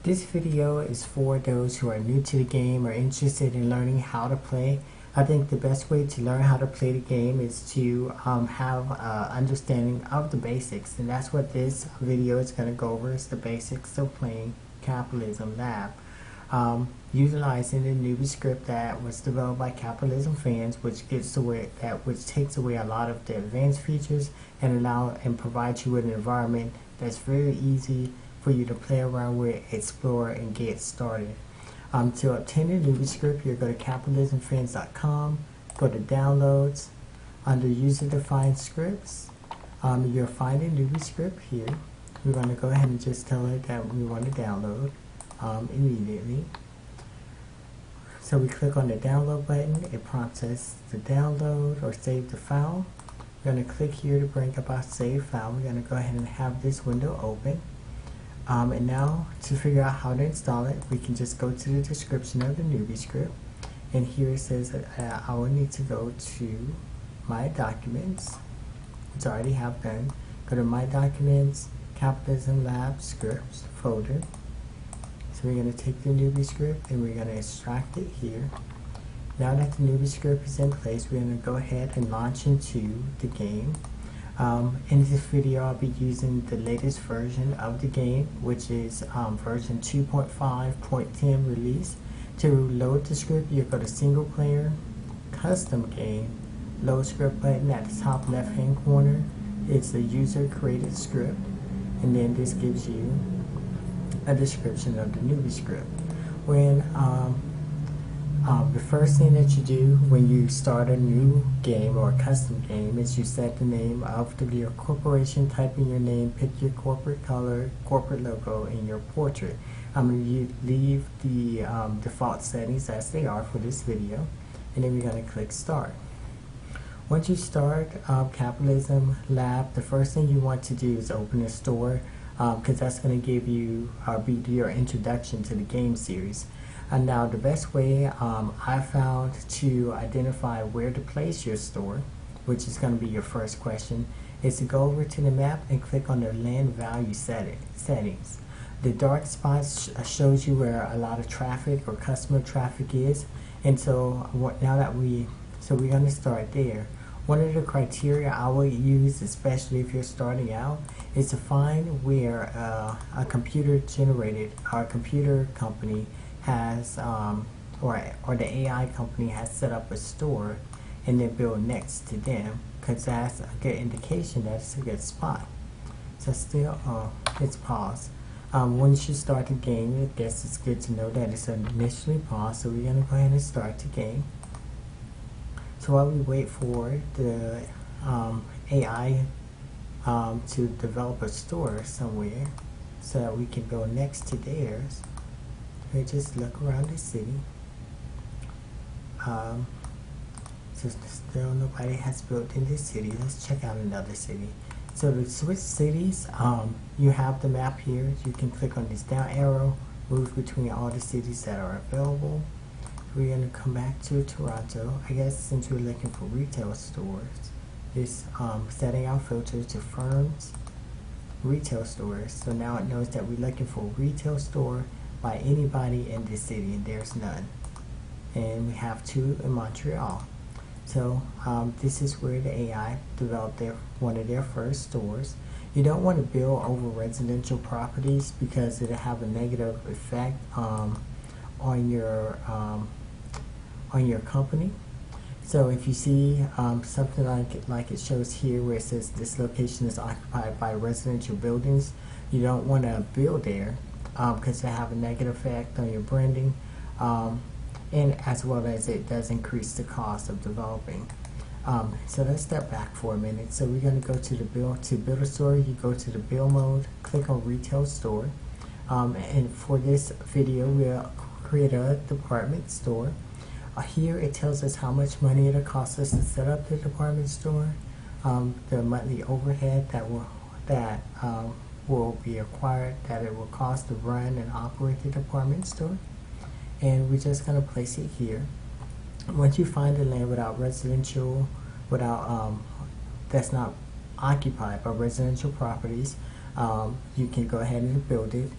This video is for those who are new to the game or interested in learning how to play. I think the best way to learn how to play the game is to have an understanding of the basics, and that's what this video is going to go over, is the basics of playing Capitalism Lab. Utilizing the Newbie script that was developed by Capitalism fans, which takes away a lot of the advanced features and provides you with an environment that's very easy for you to play around with, explore, and get started. To obtain the Newbie script, you go to capitalismfans.com, go to downloads, under user-defined scripts, you'll find a Newbie script here. We're going to go ahead and just tell it that we want to download immediately. So we click on the download button, it prompts us to download or save the file. We're going to click here to bring up our save file. We're going to go ahead and have this window open. And now to figure out how to install it, we can just go to the description of the Newbie script, and here it says that I will need to go to My Documents, which I already have done. Go to My Documents, Capitalism Lab Scripts folder. So we're going to take the Newbie script and we're going to extract it here. Now that the Newbie script is in place, we're going to go ahead and launch into the game. In this video, I'll be using the latest version of the game, which is version 2.5.10 release. To load the script, you go to Single Player, Custom Game, Load Script button at the top left hand corner. It's a user created script, and then this gives you a description of the Newbie script. The first thing that you do when you start a new game or a custom game is you set the name of your corporation, type in your name, pick your corporate color, corporate logo, and your portrait. You leave the default settings as they are for this video, and then we're going to click Start. Once you start Capitalism Lab, the first thing you want to do is open a store, because that's going to give you be your introduction to the game series. And now the best way I found to identify where to place your store, which is going to be your first question, is to go over to the map and click on the land value settings. The dark spot shows you where a lot of traffic or customer traffic is, and so we're going to start there. One of the criteria I will use, especially if you're starting out, is to find where a computer company has or the AI company has set up a store and then build next to them, because that's a good indication that it's a good spot. So it's paused. Once you start the game, I guess it's good to know that it's initially paused, so we're going to go ahead and start the game. So while we wait for the AI to develop a store somewhere so that we can go next to theirs, we just look around the city. So still nobody has built in this city. Let's check out another city. So to switch cities, you have the map here. You can click on this down arrow, move between all the cities that are available. We're going to come back to Toronto. I guess since we're looking for retail stores, it's setting our filter to firms, retail stores. So now it knows that we're looking for a retail store by anybody in this city, and there's none. And we have two in Montreal. So this is where the AI developed one of their first stores. You don't want to build over residential properties because it'll have a negative effect on your company. So if you see something like it shows here where it says this location is occupied by residential buildings, you don't want to build there because it have a negative effect on your branding, and as well as it does increase the cost of developing. So let's step back for a minute. So we're going to go to build a store. You go to the build mode, click on retail store, and for this video we'll create a department store. Here it tells us how much money it'll cost us to set up the department store, the monthly overhead that will be acquired, that it will cost to run and operate the department store, and we're just going to place it here. Once you find the land that's not occupied by residential properties, you can go ahead and build it.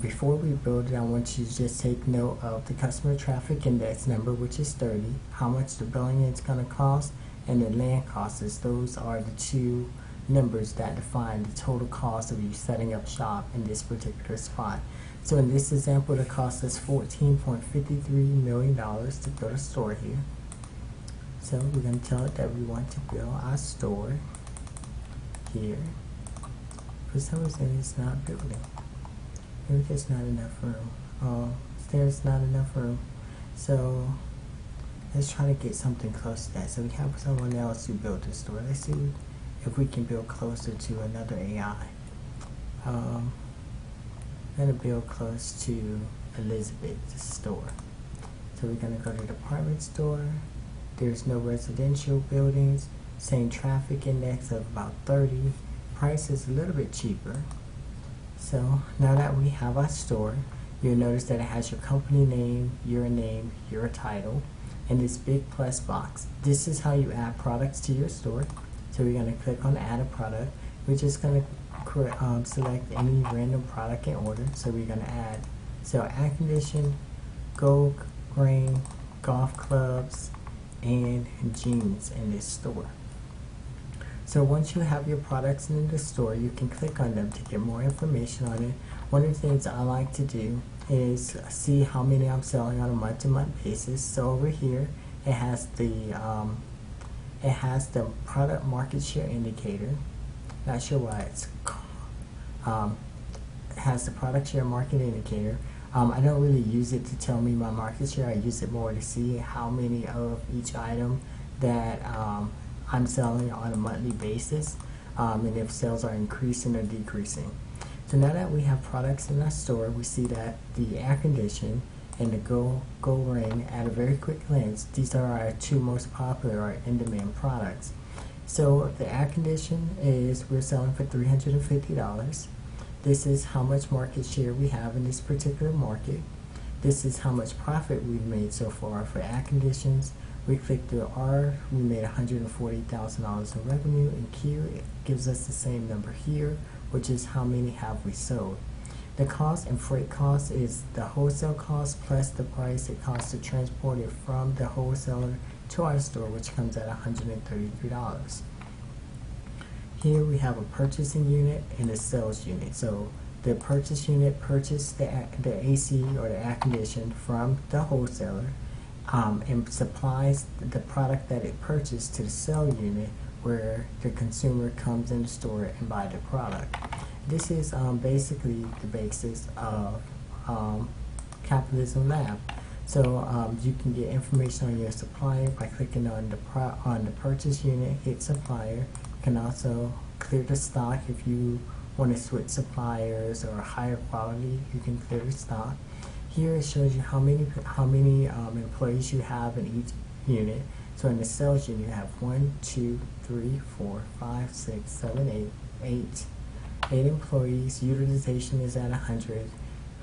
Before we build it, I want you to just take note of the customer traffic index number, which is 30, how much the billing is going to cost, and the land costs. Those are the two numbers that define the total cost of you setting up shop in this particular spot. So in this example, the cost is $14.53 million to build a store here. So we're going to tell it that we want to build our store here. For some reason, it's not building. Maybe there's not enough room. Oh, there's not enough room. So let's try to get something close to that. So we have someone else who built the store. Let's see if we can build closer to another AI. I'm going to build close to Elizabeth's store. So we're going to go to the department store. There's no residential buildings. Same traffic index of about 30. Price is a little bit cheaper. So now that we have our store, you'll notice that it has your company name, your title, and this big plus box. This is how you add products to your store. So we're going to click on add a product. We're just going to select any random product in order. So we're going to add air condition, gold grain, golf clubs, and jeans in this store. So once you have your products in the store, you can click on them to get more information on it. One of the things I like to do is see how many I'm selling on a month-to-month basis. So over here, it has the product market share indicator. Not sure why it's it has the product share market indicator. I don't really use it to tell me my market share. I use it more to see how many of each item that I'm selling on a monthly basis, and if sales are increasing or decreasing. So now that we have products in our store, we see that the air condition and the gold ring, at a very quick glance, these are our two most popular or in-demand products. So the air condition we're selling for $350. This is how much market share we have in this particular market. This is how much profit we've made so far for air conditions. We click the R, we made $140,000 in revenue. In Q, it gives us the same number here, which is how many have we sold. The cost and freight cost is the wholesale cost plus the price it costs to transport it from the wholesaler to our store, which comes at $133. Here we have a purchasing unit and a sales unit. So the purchase unit purchased the AC or the air condition from the wholesaler, and supplies the product that it purchased to the sell unit, where the consumer comes in the store and buy the product. This is basically the basis of Capitalism Lab. So you can get information on your supplier by clicking on the purchase unit, hit supplier. You can also clear the stock if you want to switch suppliers or higher quality. You can clear the stock. Here it shows you how many employees you have in each unit. So in the sales unit, you have 1, 2, 3, 4, 5, 6, 7, 8 employees. Utilization is at 100.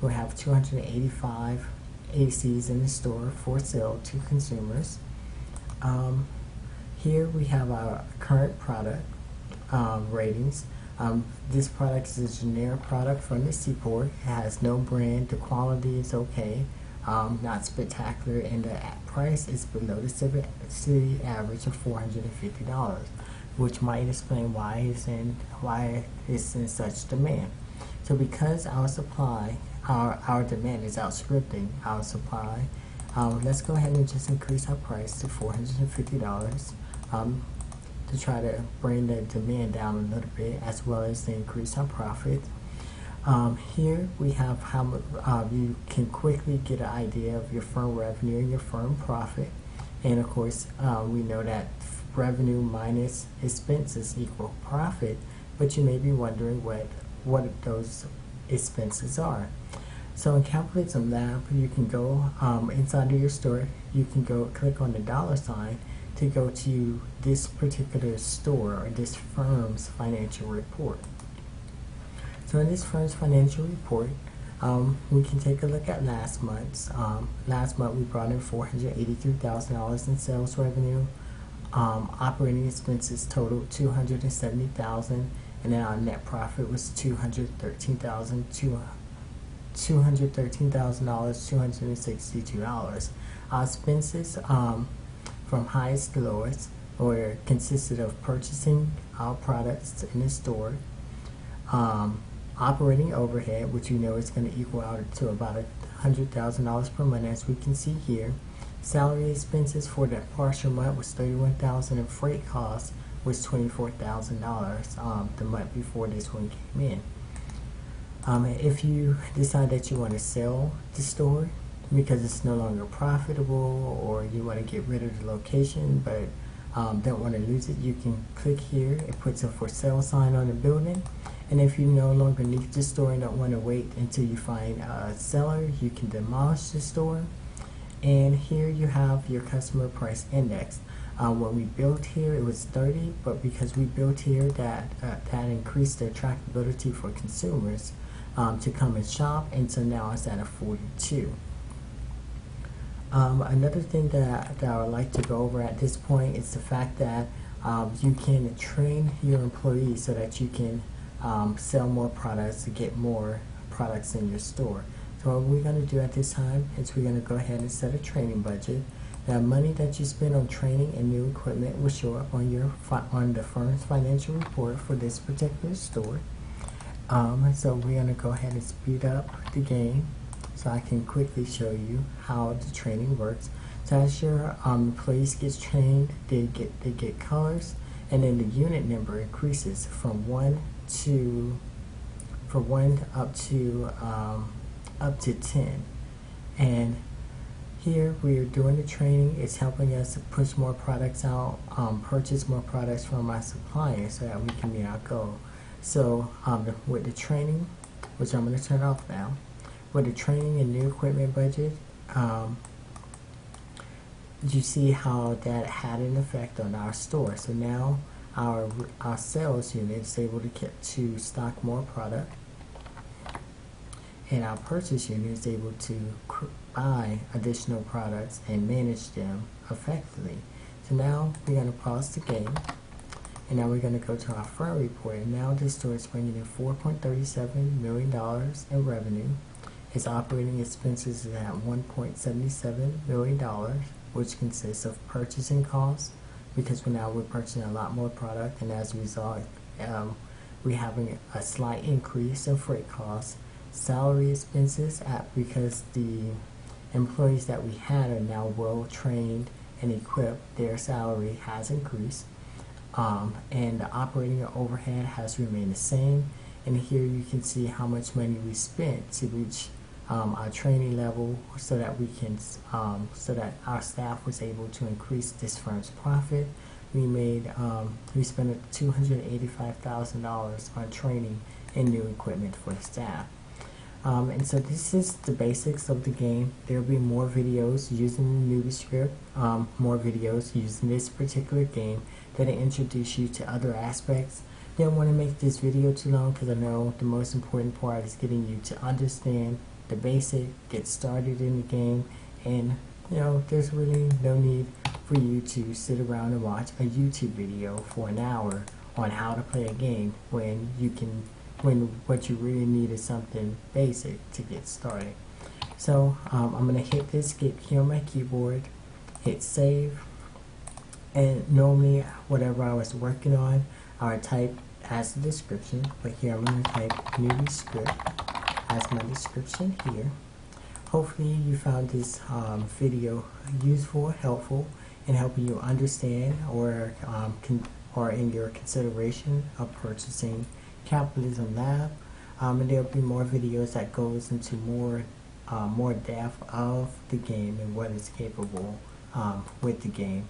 We have 285 ACs in the store for sale to consumers. Here we have our current product ratings. This product is a generic product from the Seaport. It has no brand. The quality is okay, not spectacular, and the price is below the city average of $450, which might explain why it's in such demand. So because our demand is outstripping our supply, let's go ahead and just increase our price to $450. To try to bring the demand down a little bit, as well as to increase our profit. Here we have how you can quickly get an idea of your firm revenue and your firm profit. And of course, we know that revenue minus expenses equal profit, but you may be wondering what those expenses are. So in Capitalism Lab, you can go inside of your store, you can go click on the $ to go to this particular store or this firm's financial report. So in this firm's financial report, we can take a look at last month's. Last month we brought in $483,000 in sales revenue. Operating expenses totaled $270,000, and then our net profit was $213,200. $213,000, $262. Our expenses from highest to lowest were consisted of purchasing our products in the store, operating overhead, which you know is going to equal out to about $100,000 per month, as we can see here. Salary expenses for that partial month was $31,000, and freight costs was $24,000 the month before this one came in. If you decide that you want to sell the store because it's no longer profitable, or you want to get rid of the location but don't want to lose it, you can click here. It puts a for sale sign on the building. And if you no longer need the store and don't want to wait until you find a seller, you can demolish the store. And here you have your customer price index. When we built here, it was 30, but because we built here, that increased the attractability for consumers to come and shop, and so now it's at a 42. Another thing that I would like to go over at this point is the fact that you can train your employees so that you can sell more products to get more products in your store. So what we're going to do at this time is we're going to go ahead and set a training budget. The money that you spend on training and new equipment will show up on the firm's financial report for this particular store. So we're going to go ahead and speed up the game so I can quickly show you how the training works. So as your employees get trained, they get colors, and then the unit number increases from 1 up to 10. And here we are doing the training. It's helping us to push more products out, purchase more products from our suppliers so that we can meet our goal. So with the training, which I'm going to turn off now, with the training and new equipment budget, you see how that had an effect on our store. So now our sales unit is able to stock more product, and our purchase unit is able to buy additional products and manage them effectively. So now we're going to pause the game, and now we're going to go to our firm report. And now this store is bringing in $4.37 million in revenue. Its operating expenses is at $1.77 million, which consists of purchasing costs, because we're purchasing a lot more product, and as a result, we're having a slight increase in freight costs. Salary expenses, because the employees that we had are now well trained and equipped, their salary has increased, and the operating overhead has remained the same. And here you can see how much money we spent to reach our training level, so that so that our staff was able to increase this firm's profit. We spent $285,000 on training and new equipment for the staff. And so this is the basics of the game. There will be more videos using the Newbie script, more videos using this particular game that introduce you to other aspects. Didn't want to make this video too long because I know the most important part is getting you to understand the basic, get started in the game, and there's really no need for you to sit around and watch a YouTube video for an hour on how to play a game when what you really need is something basic to get started. So I'm going to hit this escape key on my keyboard, hit save, and normally whatever I was working on I would type as the description, but here I'm going to type Newbie script as my description here. Hopefully you found this video useful, helpful in helping you understand or in your consideration of purchasing Capitalism Lab, and there'll be more videos that goes into more depth of the game and what is capable with the game.